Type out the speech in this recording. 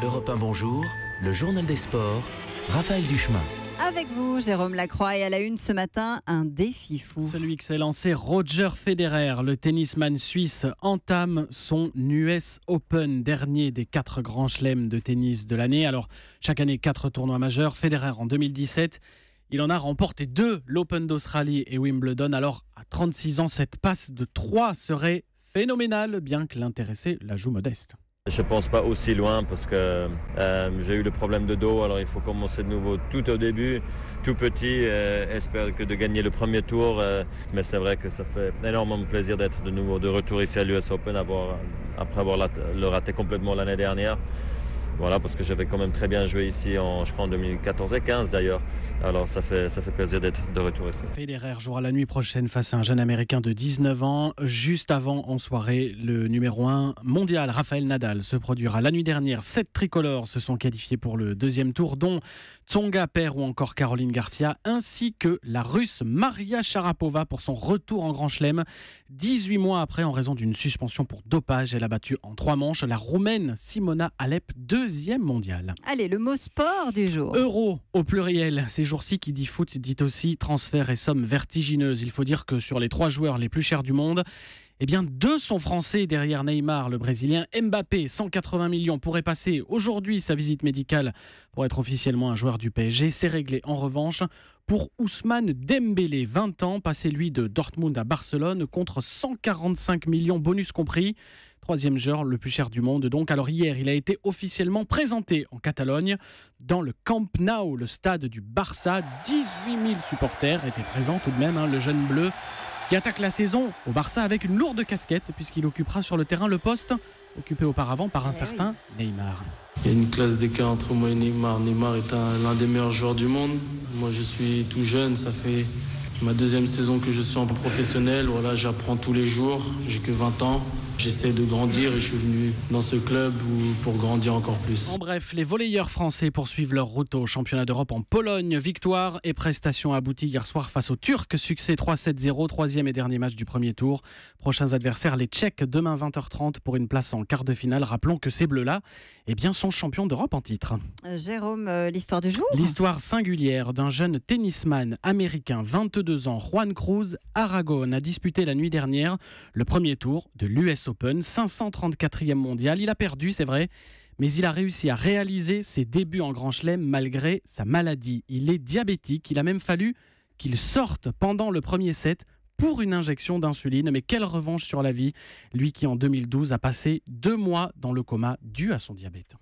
Europe 1 Bonjour, le journal des sports, Raphaël Duchemin. Avec vous, Jérôme Lacroix, et à la une ce matin, un défi fou. Celui que s'est lancé Roger Federer, le tennisman suisse, entame son US Open, dernier des 4 grands chelems de tennis de l'année. Alors, chaque année, 4 tournois majeurs. Federer en 2017, il en a remporté 2, l'Open d'Australie et Wimbledon. Alors, à 36 ans, cette passe de 3 serait phénoménale, bien que l'intéressé la joue modeste. Je ne pense pas aussi loin parce que j'ai eu le problème de dos, alors il faut commencer de nouveau tout au début, tout petit, espère que de gagner le premier tour. Mais c'est vrai que ça fait énormément plaisir d'être de nouveau de retour ici à l'US Open après avoir le raté complètement l'année dernière. Voilà, parce que j'avais quand même très bien joué ici je crois en 2014 et 2015 d'ailleurs. Alors ça fait plaisir d'être de retour ici. Federer jouera la nuit prochaine face à un jeune américain de 19 ans. Juste avant, en soirée, le numéro 1 mondial, Rafael Nadal, se produira. La nuit dernière, 7 tricolores se sont qualifiés pour le deuxième tour, dont Tsonga Per ou encore Caroline Garcia, ainsi que la Russe Maria Sharapova pour son retour en Grand Chelem. 18 mois après, en raison d'une suspension pour dopage, elle a battu en 3 manches la Roumaine Simona Halep, deuxième mondiale. Allez, le mot sport du jour. Euro au pluriel. Ces jours-ci, qui dit foot dit aussi transfert et sommes vertigineuses. Il faut dire que sur les 3 joueurs les plus chers du monde, eh bien 2 sont français derrière Neymar, le Brésilien. Mbappé, 180 millions, pourrait passer aujourd'hui sa visite médicale pour être officiellement un joueur du PSG. C'est réglé en revanche pour Ousmane Dembélé, 20 ans, passé lui de Dortmund à Barcelone contre 145 millions bonus compris. 3e joueur le plus cher du monde donc. Alors hier, il a été officiellement présenté en Catalogne dans le Camp Nou, le stade du Barça. 18 000 supporters étaient présents tout de même, le jeune bleu qui attaque la saison au Barça avec une lourde casquette puisqu'il occupera sur le terrain le poste occupé auparavant par un certain Neymar. Il y a une classe d'écart entre moi et Neymar. Neymar est l'un des meilleurs joueurs du monde. Moi, je suis tout jeune, ça fait ma 2e saison que je suis en professionnel. Voilà, j'apprends tous les jours, j'ai que 20 ans. J'essaie de grandir et je suis venu dans ce club pour grandir encore plus. En bref, les volleyeurs français poursuivent leur route au championnat d'Europe en Pologne. Victoire et prestation abouties hier soir face aux Turcs. Succès 3-7-0, 3e et dernier match du premier tour. Prochains adversaires, les Tchèques, demain 20h30 pour une place en quart de finale. Rappelons que ces Bleus-là sont champions d'Europe en titre. Jérôme, l'histoire du jour. L'histoire singulière d'un jeune tennisman américain, 22 ans, Juan Cruz Aragon, a disputé la nuit dernière le premier tour de l'US Open, 534e mondial. Il a perdu, c'est vrai, mais il a réussi à réaliser ses débuts en Grand Chelem malgré sa maladie. Il est diabétique, il a même fallu qu'il sorte pendant le premier set pour une injection d'insuline. Mais quelle revanche sur la vie, lui qui en 2012 a passé 2 mois dans le coma dû à son diabète.